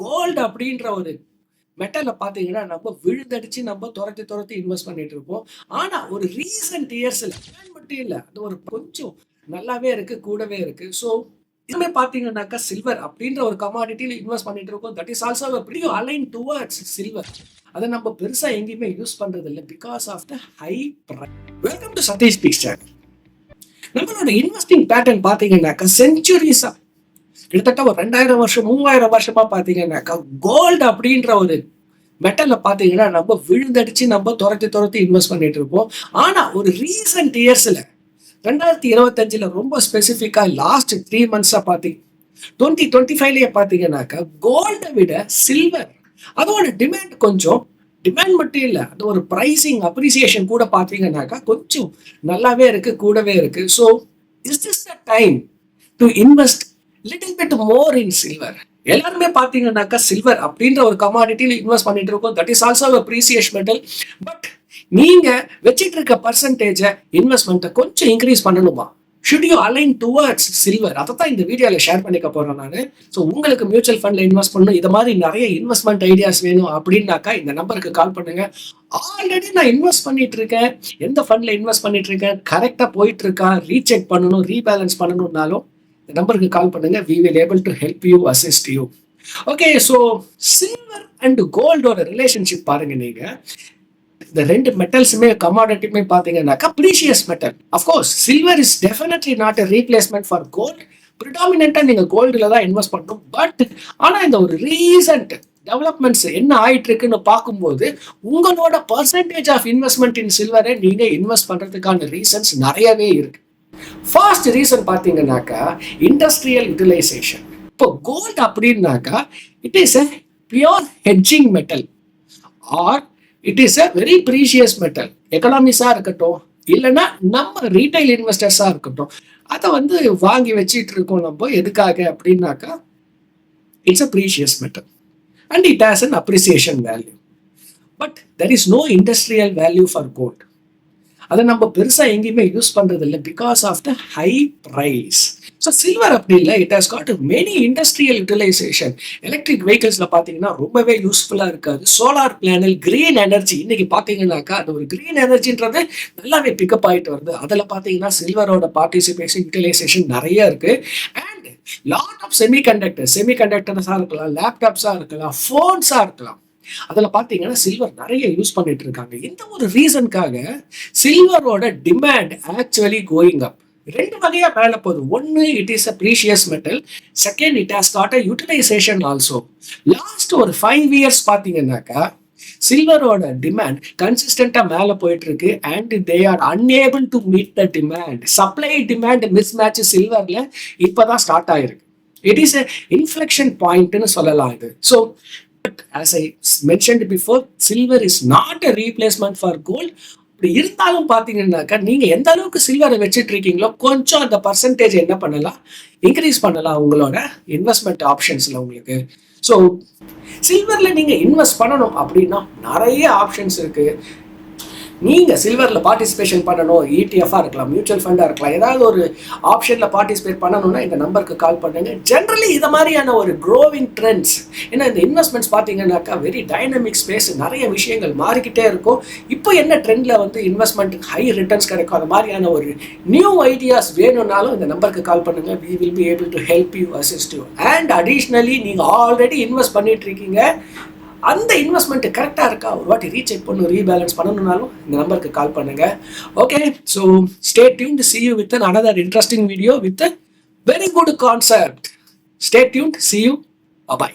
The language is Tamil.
கோல்டு அப்படின்ற ஒரு மெட்டல பார்த்தீங்கன்னா, நம்ம விழுந்தடிச்சு நம்ம தொரத்தி இன்வெஸ்ட் பண்ணிட்டு இருப்போம். ஆனா, ஒரு ரீசென்ட் இயர்ஸ்ல மட்டும் இல்ல. அது ஒரு கொஞ்சம் நல்லாவே இருக்கு, கூடவே இருக்கு. ஸோ, இதுவுமே பார்த்தீங்கன்னாக்கா, சில்வர் அப்படின்ற ஒரு கமாடிட்டில இன்வெஸ்ட் பண்ணிட்டு இருக்கோம். That is also very align towards silver. அத நம்ம பெருசா எங்கேயுமே யூஸ் பண்றது இல்ல. Because of the high price. Welcome to Satish speaks channel. நம்மளோட இன்வெஸ்டிங் பேட்டர்ன் பார்த்தீங்கன்னாக்கா, செஞ்சுரீஸா கிட்டத்தட்ட ஒரு 2000 வருஷம் 3000 வருஷமா பாத்தீங்கன்னாக்கா கோல்டு அப்படின்ற ஒரு மெட்டல்ல பாத்தீங்கன்னா நம்ம விழுந்தடிச்சு நம்ம துரத்தி இன்வெஸ்ட் பண்ணிட்டு இருப்போம். ஆனா ஒரு ரீசெண்ட் இயர்ஸ்ல 2025ல ரொம்ப ஸ்பெசிபிக்கா லாஸ்ட் 3 மந்த்ஸா பாத்தீங்க 2025லயே பாத்தீங்கன்னாக்கா கோல்டை விட சில்வர் அதோட டிமாண்ட் கொஞ்சம் டிமாண்ட் மட்டும் இல்ல அது ஒரு பிரைசிங் அப்ரிசியேஷன் கூட பாத்தீங்கன்னாக்கா கொஞ்சம் நல்லாவே இருக்கு, கூடவே இருக்கு. So is this the time to invest little bit more in silver? எல்லாருமே பாத்தீங்கன்னாக்கா சில்வர் அப்படின்ற ஒரு கமாடிட்டியில இன்வெஸ்ட் பண்ணிட்டு இருக்கோம். That is also precious metal. But நீங்க வச்சிட்டு இருக்க பர்சன்டேஜ இன்வெஸ்ட்மெண்ட்டை கொஞ்சம் இன்க்ரீஸ் பண்ணணுமா? Should you align towards silver? அதை தான் இந்த வீடியோல ஷேர் பண்ணிக்க போறேன் நான். ஸோ உங்களுக்கு மியூச்சுவல் ஃபண்ட்ல இன்வெஸ்ட் பண்ணணும், இது மாதிரி நிறைய இன்வெஸ்ட்மெண்ட் ஐடியாஸ் வேணும் அப்படின்னாக்கா இந்த நம்பருக்கு கால் பண்ணுங்க. ஆல்ரெடி நான் இன்வெஸ்ட் பண்ணிட்டு இருக்கேன், எந்த ஃபண்ட்ல இன்வெஸ்ட் பண்ணிட்டு இருக்கேன், கரெக்டா போயிட்டு இருக்கா, ரீசெக் பண்ணணும், ரீபேலன்ஸ் பண்ணணும்னாலும் இந்த நம்பருக்கு கால் பண்ணுங்க. we will able to help you, assist you. Okay, so silver and கோல்டோட ரிலேஷன்ஷிப் பாருங்க. நீங்க இந்த ரெண்டு மெட்டல்ஸுமே கமாடிட்டியுமே பார்த்தீங்கன்னாக்கா precious metal. Of course silver is definitely not a replacement for gold. ப்ரிடாமினென்ட்டாக நீங்கள் கோல்டில் தான் இன்வெஸ்ட் பண்ணணும். பட் ஆனால் இந்த ஒரு ரீசன்ட் டெவலப்மெண்ட்ஸ் என்ன ஆயிட்டு இருக்குன்னு பார்க்கும்போது உங்களோட பர்சன்டேஜ் ஆஃப் இன்வெஸ்ட்மெண்ட் இன் சில்வரை நீங்கள் இன்வெஸ்ட் பண்ணுறதுக்கான ரீசன்ஸ் நிறையவே இருக்கு. ஃபர்ஸ்ட் ரீசன் பார்த்தீங்கன்னாக்கா இண்டஸ்ட்ரியல் யூட்டிலைசேஷன். இப்போ கோல்ட் அப்படின்னாக்கா it is a pure hedging metal or it is a very precious metal. எக்கனாமிஸா இருக்கட்டும் இல்லைன்னா நம்ம ரீட்டைல் இன்வெஸ்டர்ஸா இருக்கட்டும், அதை வந்து வாங்கி வச்சிட்டு இருக்கோம் நம்ம. எதுக்காக அப்படின்னாக்கா it's a precious metal and it has an appreciation value. But there is no industrial value for gold. அதை நம்ம பெருசா எங்கேயுமே யூஸ் பண்றது இல்லை because of the high price. So silver அப்படி இல்லை, it has got many industrial utilisation. Electric வெஹிக்கிள்ஸ்ல பார்த்தீங்கன்னா ரொம்பவே யூஸ்ஃபுல்லா இருக்காது. சோலார் பேனல், கிரீன் எனர்ஜி, இன்னைக்கு பார்த்தீங்கன்னாக்கா அது ஒரு கிரீன் எனர்ஜின்றது நல்லாவே பிக்கப் ஆகிட்டு வருது. அதில் பார்த்தீங்கன்னா சில்வரோட பார்ட்டிசிபேஷன் யூட்டிலைசேஷன் நிறைய இருக்கு. அண்ட் லாட் ஆஃப் செமிகண்டக்டர்ஸாக இருக்கலாம், லேப்டாப்ஸாக இருக்கலாம், ஃபோன்ஸாக இருக்கலாம், அதுல பாத்தீங்கன்னா சில்வர் நிறைய யூஸ் பண்ணிட்டு இருக்காங்க. இந்த ஒரு ரீசனுக்காக சில்வரோட டிமாண்ட் ஆக்சுவலி கோயிங் அப். ரெண்டு வகையா மேல போகுது. ஒன்னு it is a precious metal, second it has got a utilization also. Last ஒரு 5 இயர்ஸ் பாத்தீங்கன்னாக்கா சில்வரோட டிமாண்ட் கன்சிஸ்டன்டா மேல போயிட்டு இருக்கு. And they are unable to meet the demand. Supply demand mismatch சில்வர்ல இப்பதான் ஸ்டார்ட் ஆயிருக்கு. இட் இஸ் எ இன்ஃப்ளெக்ஷன் பாயிண்ட்னு சொல்லலாம் இது. So as I mentioned before, silver is not a replacement for gold. இப்படி இருந்தாலும் பாத்தீங்கன்னாக்கா நீங்க எந்த அளவுக்கு சில்வரை வச்சுட்டு இருக்கீங்களோ கொஞ்சம் அந்த பர்சன்டேஜ் என்ன பண்ணலாம், இன்க்ரீஸ் பண்ணலாம் உங்களோட இன்வெஸ்ட்மெண்ட் ஆப்ஷன்ஸ்ல உங்களுக்கு. ஸோ சில்வர்ல நீங்க இன்வெஸ்ட் பண்ணணும் அப்படின்னா நிறைய ஆப்ஷன்ஸ் இருக்கு. நீங்க சில்வர்ல பார்ட்டிசிபேஷன் பண்ணணும், இடிஎஃப்ஆ இருக்கலாம், மியூச்சுவல் ஃபண்டா இருக்கலாம், ஏதாவது ஒரு ஆப்ஷன்ல பார்ட்டிசிபேட் பண்ணணும்னா இந்த நம்பருக்கு கால் பண்ணுங்க. ஜென்ரலி இந்த மாதிரியான ஒரு க்ரோவிங் ட்ரெண்ட்ஸ், ஏன்னா இந்த இன்வெஸ்ட்மெண்ட்ஸ் பார்த்தீங்கன்னாக்கா வெரி டைனமிக் ஸ்பேஸ், நிறைய விஷயங்கள் மாறிக்கிட்டே இருக்கும். இப்போ என்ன ட்ரெண்ட்ல வந்து இன்வெஸ்ட்மெண்ட் ஹை ரிட்டர்ன்ஸ் கிடைக்கும், அந்த மாதிரியான ஒரு நியூ ஐடியாஸ் வேணும்னாலும் இந்த நம்பருக்கு கால் பண்ணுங்க. we will be able to help you, assist you. and additionally நீங்க ஆல்ரெடி இன்வெஸ்ட் பண்ணிட்டு இருக்கீங்க, அந்த இன்வெஸ்ட்மெண்ட் கரெக்டாக இருக்கா ஒரு வாட்டி ரீசெக் பண்ணணும், ரீபேலன்ஸ் பண்ணணும்னாலும் இந்த நம்பருக்கு கால் பண்ணுங்க. Okay, so stay tuned, see you with another interesting video with a very good concept. Stay tuned, see you, bye bye.